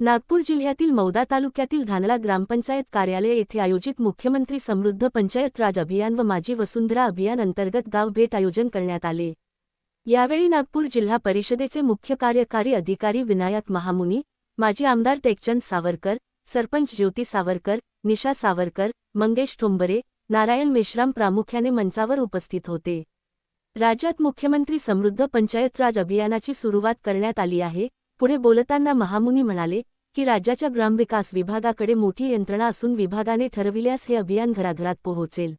नागपूर जिल्ह्यातील मौदा तालुक्यातील धानला ग्रामपंचायत कार्यालय येथे आयोजित मुख्यमंत्री समृद्ध पंचायत राज अभियान व माझी वसुंधरा अभियान अंतर्गत गाव भेट आयोजन करण्यात आले। यावेळी नागपूर जिल्हा परिषदेचे मुख्य कार्यकारी अधिकारी विनायक महामुनी, माजी आमदार टेकचंद सावरकर, सरपंच ज्योती सावरकर, निशा सावरकर, मंगेश ठोंबरे, नारायण मेश्राम प्रामुख्याने मंचावर उपस्थित होते। राज्यात मुख्यमंत्री समृद्ध पंचायत राज अभियानाची सुरुवात करण्यात आली आहे। पुढे बोलताना महामुनी म्हणाले की राज्याच्या ग्रामविकास विभागाकडे मोठी यंत्रणा असून विभागाने ठरविल्यास हे अभियान घराघरात पोहोचेल।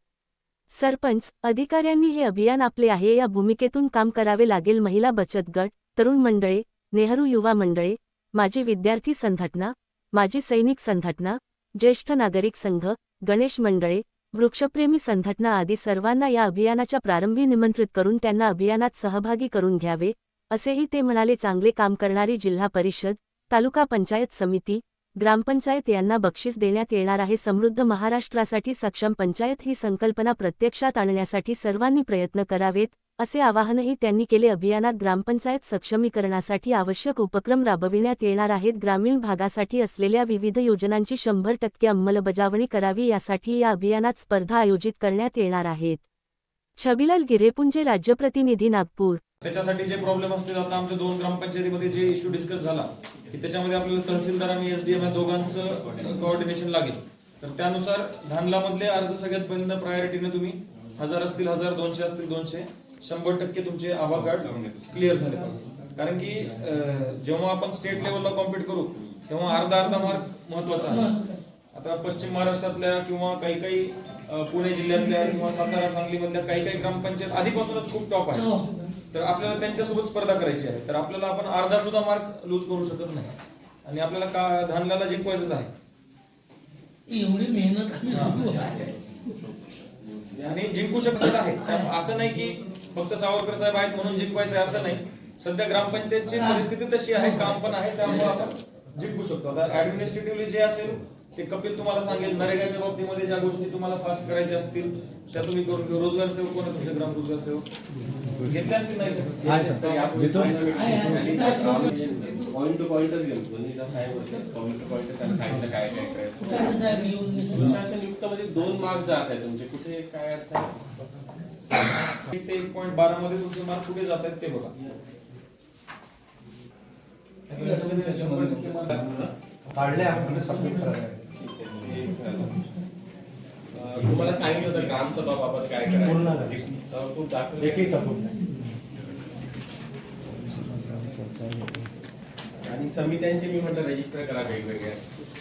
सरपंच अधिकाऱ्यांनी हे अभियान आपले आहे या भूमिकेतून काम करावे लागेल। महिला बचत गट, तरुण मंडळे, नेहरू युवा मंडळे, माजी विद्यार्थी संघटना, माजी सैनिक संघटना, ज्येष्ठ नागरिक संघ, गणेश मंडळे, वृक्षप्रेमी संघटना आदी सर्वांना या अभियानाच्या प्रारंभी निमंत्रित करून त्यांना अभियानात सहभागी करून घ्यावे असेही ते म्हणाले। चांगले काम करणारी जिल्हा परिषद, तालुका पंचायत समिती, ग्रामपंचायत यांना बक्षीस देण्यात येणार आहे। समृद्ध महाराष्ट्रासाठी सक्षम पंचायत ही संकल्पना प्रत्यक्षात आणण्यासाठी सर्वांनी प्रयत्न करावेत असे आवाहनही त्यांनी केले। अभियानात ग्रामपंचायत सक्षमीकरणासाठी आवश्यक उपक्रम राबविण्यात येणार आहेत। ग्रामीण भागासाठी असलेल्या विविध योजनांची 100% अंमलबजावणी करावी यासाठी या अभियानात स्पर्धा आयोजित करण्यात येणार आहेत। छबिलाल गिरेपुंजे, राज्य प्रतिनिधी, नागपूर। त्याच्यासाठी जे प्रॉब्लेम असतील, आता आमच्या 2 ग्रामपंचायतीमध्ये जे इश्यू डिस्कस झाला की त्याच्यामध्ये आपल्याला तहसीलदार आणि एसडीएम या दोघांचं कोऑर्डिनेशन लागेल, तर त्यानुसार धानला मधले अर्ज सगळ्यात पहिल्यांदा प्रायोरिटीने तुम्ही 1000 असतील 1000, 200 असतील 200, 100% तुमचे आभा कार्ड क्लिअर झाले पाहिजे। कारण की जेव्हा आपण स्टेट लेवलला कॉम्पीट करू तेव्हा अर्धा मार्क महत्वाचा आहे। आता पश्चिम महाराष्ट्रातल्या किंवा काही पुणे जिल्ह्यातल्या किंवा सातारा सांगलीमधल्या काही ग्रामपंचायत आधीपासूनच खूप टॉप आहे, तर आपल्याला त्यांच्यासोबत स्पर्धा करायची आहे। तर आपल्याला आपण अर्धा सुद्धा मार्क लूज करू शकत नाही आणि आपल्याला धानला जिंकवायचंच आहे। एवढी मेहनत आणि जिंकू शकत आहे। असं नाही की फक्त सावरकर साहेब आहेत म्हणून जिंकवायचं आहे असं नाही। सध्या ग्रामपंचायतची परिस्थिती तशी आहे, काम पण आहे, त्यामुळे आपण जिंकू शकतो। आता ऍडमिनिस्ट्रेटिव्हली जे असेल ते कपिल तुम्हाला सांगेल। नरेगाच्या बाबतीमध्ये ज्या गोष्टी तुम्हाला फास्ट करायच्या असतील त्या तुम्ही करून घेऊ। रोजगार सेवक कोण आहे तुमचे? ग्राम रोजगार सेवक घेतले असतील नाही? पॉइंट टू पॉइंटच घेऊ। पॉइंट टू पॉइंट त्यांना सांगितलं काय करायचं। सुशासन युक्तमध्ये 2 मार्क जात आहे तुमचे, कुठे काय अर्थ आहे? ते 1.12 मध्ये तुमचे मार्क कुठे जात आहेत ते बघा। काढले आपण सबमिट करायला। तुम्हाला सांगितलं होतं ग्रामसभा बाबत काय करायचं, एकही तपून आणि समित्यांचे मी म्हटलं रजिस्टर करा वेगवेगळ्या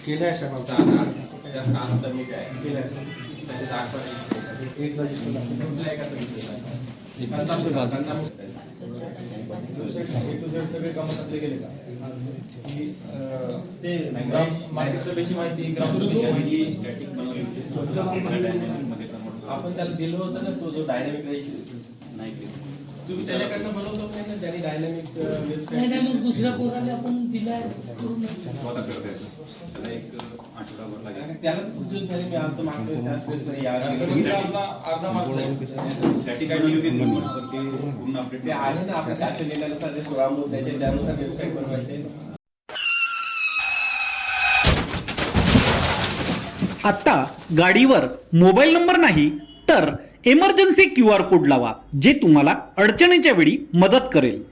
केल्या। 7 समित्या आहे केल्या, एक सगळे काम आपले गेले का? ते मासिक सभेची माहिती, ग्रामसभेची माहिती स्टॅटिक बनवली होती आपण त्याला दिलं होतं ना, तो जो डायनामिक नाही तुम्ही त्याच्याकडनं बनवतो ना, त्यांनी डायनामिक नाही मग दुसऱ्या पोराला आपण दिलाय करून त्याला एक आठवडाभर लागेल। त्याला उद्योग झाले मी आमचं मागतो त्याच अर्धा मार्क स्टॅटिक आयडी होती पण ते पूर्ण अपडेट ते आले ना आपल्या शासन निर्णयानुसार ते 16 मुद्द्याचे त्यानुसार वेबसाईट बनवायचे। आता गाडीवर मोबाईल नंबर नाही तर इमर्जन्सी QR कोड लावा, जे तुम्हाला अडचणीच्या वेळी मदत करेल।